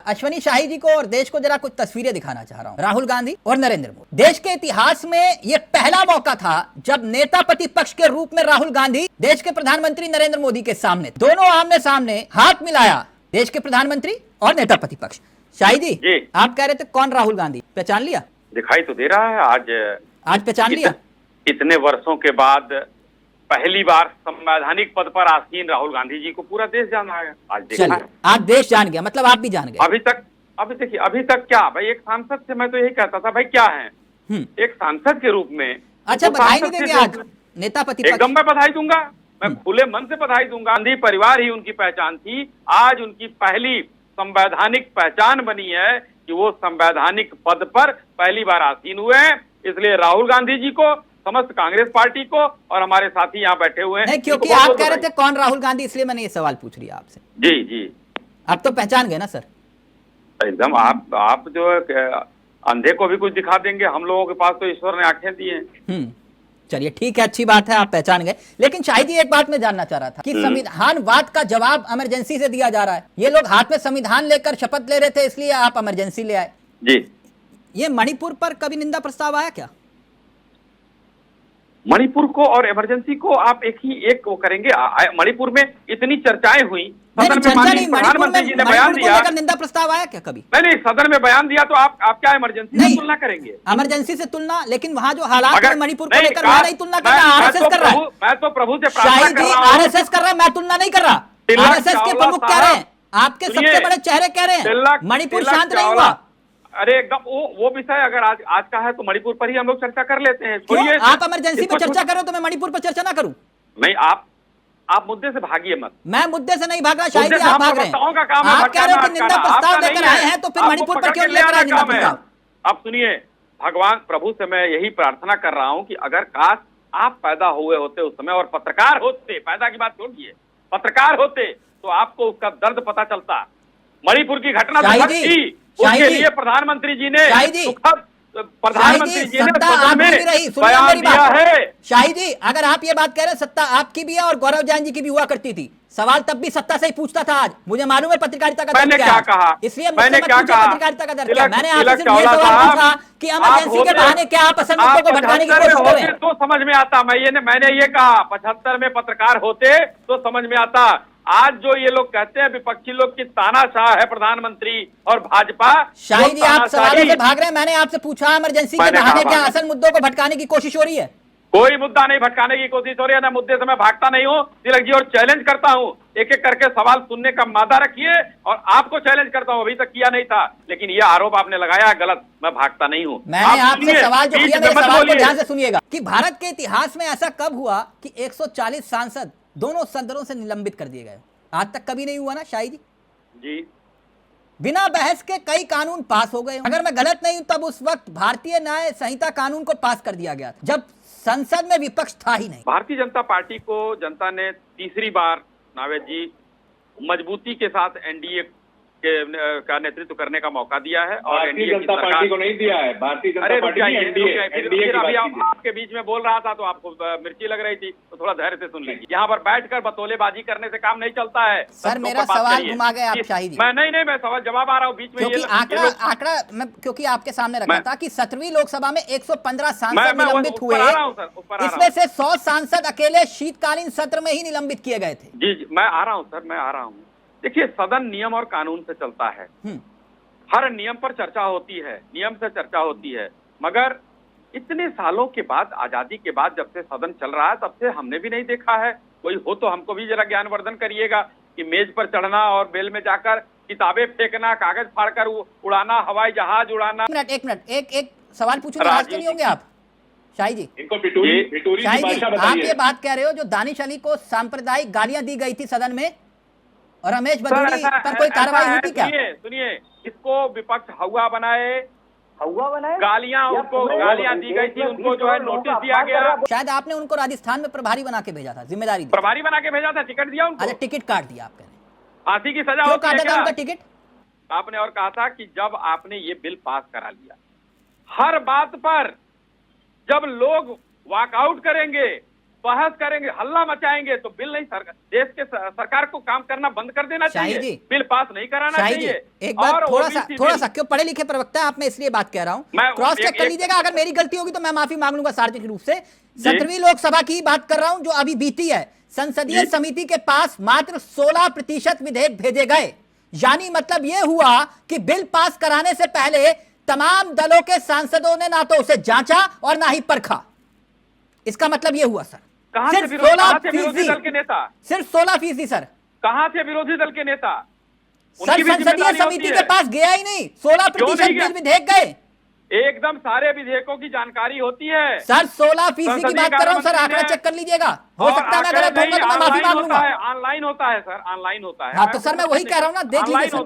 अश्वनी शाही जी को और देश को जरा कुछ तस्वीरें दिखाना चाह रहा हूं। राहुल गांधी और नरेंद्र मोदी, देश के इतिहास में यह पहला मौका था जब नेता प्रतिपक्ष के रूप में राहुल गांधी देश के प्रधानमंत्री नरेंद्र मोदी के सामने, दोनों आमने सामने हाथ मिलाया, देश के प्रधानमंत्री और नेता प्रतिपक्ष। शाही जी, आप कह रहे थे कौन राहुल गांधी, पहचान लिया? दिखाई तो दे रहा है आज पहचान लिया? इतने वर्षों के बाद पहली बार संवैधानिक पद पर आसीन राहुल गांधी जी को पूरा देश जान आया। आज देखा है, आज देश जान गया, मतलब आप भी जान गए। अभी तक क्या भाई, एक सांसद से मैं तो यही कहता था भाई क्या है, एक सांसद के रूप में। अच्छा, बधाई नहीं देंगे आज नेता प्रतिपक्ष? एकदम मैं बधाई दूंगा, मैं खुले मन से बधाई दूंगा। गांधी परिवार ही उनकी पहचान थी, आज उनकी पहली संवैधानिक पहचान बनी है कि वो संवैधानिक पद पर पहली बार आसीन हुए हैं। इसलिए राहुल गांधी जी को, समस्त कांग्रेस पार्टी को और हमारे साथी यहाँ बैठे हुए हैं। नहीं, क्योंकि आप कह रहे थे कौन राहुल गांधी, इसलिए मैंने ये सवाल पूछ लिया आपसे। जी जी, आप तो पहचान गए ना सर? एकदम। आप जो अंधे को भी कुछ दिखा देंगे, हम लोगों के पास तो ईश्वर ने आंखें दी हैं। चलिए ठीक है, अच्छी बात है, आप पहचान गए। लेकिन शायद ही एक बात मैं जानना चाह रहा था कि संविधानवाद का जवाब इमरजेंसी से दिया जा रहा है। ये लोग हाथ में संविधान लेकर शपथ ले रहे थे, इसलिए आप इमरजेंसी ले आए। जी, ये मणिपुर पर कभी निंदा प्रस्ताव आया क्या? मणिपुर को और इमरजेंसी को आप एक वो करेंगे? मणिपुर में इतनी चर्चाएं हुई, सदन में माननीय प्रधानमंत्री जी ने बयान दिया, निंदा प्रस्ताव आया क्या कभी? नहीं, सदन में बयान दिया तो आप क्या इमरजेंसी से तुलना करेंगे? इमरजेंसी से तुलना, लेकिन वहाँ जो हालात है मणिपुर को लेकर मैं नहीं तुलना कर रहा, आरएसएस कर रहा है। मैं तो प्रभु से प्रार्थना कर रहा हूं, आरएसएस कर रहा है, मैं तुलना नहीं कर रहा। आरएसएस के प्रमुख कह रहे हैं, आपके सबसे बड़े चेहरे कह रहे हैं मणिपुर शांत नहीं हुआ। अरे एकदम वो विषय अगर आज का है तो मणिपुर पर ही हम लोग चर्चा कर लेते हैं। छोड़िए, आप इमरजेंसी पर चर्चा करो तो मैं मणिपुर पर चर्चा ना करूं? नहीं, आप मुद्दे से भागिए मत। मैं मुद्दे से नहीं भाग रहा, शायद आप भाग रहे हैं। आप कह रहे हैं कि निंदा प्रस्ताव लेकर आए हैं, तो फिर मणिपुर पर क्यों लेकर आए निंदा प्रस्ताव? अब सुनिए, भगवान प्रभु से मैं यही प्रार्थना कर रहा हूं कि अगर काश आप पैदा हुए होते उस समय और पत्रकार होते, पैदा की बात छोड़िए, पत्रकार होते तो आपको उसका दर्द पता चलता। मणिपुर की घटना थी, उसके लिए प्रधानमंत्री जी ने बयान दिया है। शाही जी, अगर आप ये बात कह रहे हैं सत्ता आपकी भी है और गौरव जैन जी की भी हुआ करती थी, सवाल तब भी सत्ता से ही पूछता था। आज मुझे मालूम है पत्रकारिता का मैंने क्या कहा, इसलिए मैंने क्या कहा, पत्रकारिता का दर्द। मैंने आपसे सिर्फ ये सवाल पूछा कि इमरजेंसी के बहाने क्या आप असल मुद्दों को भटकाने की कोशिश कर रहे हैं? तो समझ में आता, मैंने ये कहा 75 में पत्रकार होते तो समझ में आता। आज जो ये लोग कहते हैं विपक्षी लोग की तानाशाह है प्रधानमंत्री और भाजपा। शाही जी, आप सवालों से भाग रहे हैं। मैंने आपसे पूछा इमरजेंसी के बहाने क्या असल मुद्दों को भटकाने की कोशिश हो रही है? कोई मुद्दा नहीं भटकाने की कोशिश हो रही है, ना मुद्दे से मैं भागता नहीं हूँ तिलक जी, और चैलेंज करता हूँ, एक एक करके सवाल सुनने का मादा रखिए और आपको चैलेंज करता हूँ। अभी तक किया नहीं था, लेकिन ये आरोप आपने लगाया गलत, मैं भागता नहीं हूँ। मैंने आपसे सवाल जो किया, मेरे सवाल को ध्यान से सुनिएगा कि भारत के इतिहास में ऐसा कब हुआ कि 140 सांसद दोनों सदनों से निलंबित कर दिए गए? आज तक कभी नहीं हुआ ना शाही जी? जी, बिना बहस के कई कानून पास हो गए। अगर मैं गलत नहीं हूं तब उस वक्त भारतीय न्याय संहिता कानून को पास कर दिया गया जब संसद में विपक्ष था ही नहीं। भारतीय जनता पार्टी को जनता ने तीसरी बार नावेद जी मजबूती के साथ एनडीए का नेतृत्व करने का मौका दिया है और भारतीय जनता पार्टी को नहीं दिया है। भारतीय जनता पार्टी अभी आपके बीच में बोल रहा था तो आपको मिर्ची लग रही थी, तो थोड़ा धैर्य से सुन लीजिए। यहाँ पर बैठकर बतौलेबाजी करने से काम नहीं चलता है। सर, मेरा सवाल घुमा गए आप शाही जी। मैं सवाल जवाब आ रहा हूँ बीच में, आंकड़ा मैं क्योंकि आपके सामने रखा था कि 17वीं लोकसभा में 115 सांसद निलंबित हुए, इसमें से 100 सांसद अकेले शीतकालीन सत्र में ही निलंबित किए गए थे। जी, मैं आ रहा हूँ सर, मैं आ रहा हूँ। देखिए, सदन नियम और कानून से चलता है, हर नियम पर चर्चा होती है, नियम से चर्चा होती है, मगर इतने सालों के बाद, आजादी के बाद जब से सदन चल रहा है तब से हमने भी नहीं देखा है। कोई हो तो हमको भी जरा ज्ञानवर्धन करिएगा कि मेज पर चढ़ना और बेल में जाकर किताबें फेंकना, कागज फाड़कर उड़ाना, हवाई जहाज उड़ाना। एक मिनट, एक सवाल पूछूं, नाराज तो नहीं होंगे आप शाही जी? शाही जी, आप ये बात कह रहे हो जो दानिश अली को सांप्रदायिक गालियां दी गई थी सदन में और रमेश बघेली पर कोई कार्रवाई हुई थी क्या? सुनिए, इसको विपक्ष हवा बनाए, गालियां दी गई थी, उनको जो है नोटिस दिया गया। शायद आपने उनको राजस्थान में प्रभारी बना के भेजा था, जिम्मेदारी दी। प्रभारी बना के भेजा था, टिकट दिया उनको। अच्छा, टिकट काट दिया आप कह रहे हैं? फांसी की सजा होती है क्या? उनका टिकट आपने और कहा था कि जब आपने ये बिल पास करा लिया, हर बात पर जब लोग वॉकआउट करेंगे बहस करेंगे, हल्ला मचाएंगे तो बिल नहीं, देश के सरकार को काम करना बंद कर देना चाहिए, बिल पास नहीं कराना चाहिए। एक बार थोड़ा सा क्यों पढ़े लिखे प्रवक्ता आप, मैं इसलिए बात कह रहा हूं, क्रॉस चेक कर लीजिएगा, अगर मेरी गलती होगी तो मैं माफी मांग लूंगा सार्वजनिक रूप से। 17वीं लोकसभा की बात कर रहा हूं जो अभी बीती है, संसदीय समिति के पास मात्र 16% विधेयक भेजे गए, यानी मतलब यह हुआ कि बिल पास कराने से पहले तमाम दलों के सांसदों ने ना तो उसे जांचा और ना ही परखा। इसका मतलब यह हुआ सर, सिर्फ 16% दल के नेता, सिर्फ 16% सर, कहां थे विरोधी दल के नेता? सर संसदीय समिति के पास गया ही नहीं, 16% बिल विधेयक गए। एकदम सारे विधेयकों की जानकारी होती है सर, 16% की बात कर रहा हूं सर, आंकड़ा चेक कर लीजिएगा, हो सकता है मैं गलत होऊंगा तो मैं माफी मांग लूंगा। ऑनलाइन होता है सर, ऑनलाइन होता है। हाँ तो सर मैं वही कह रहा हूं ना, देख लीजिए सर।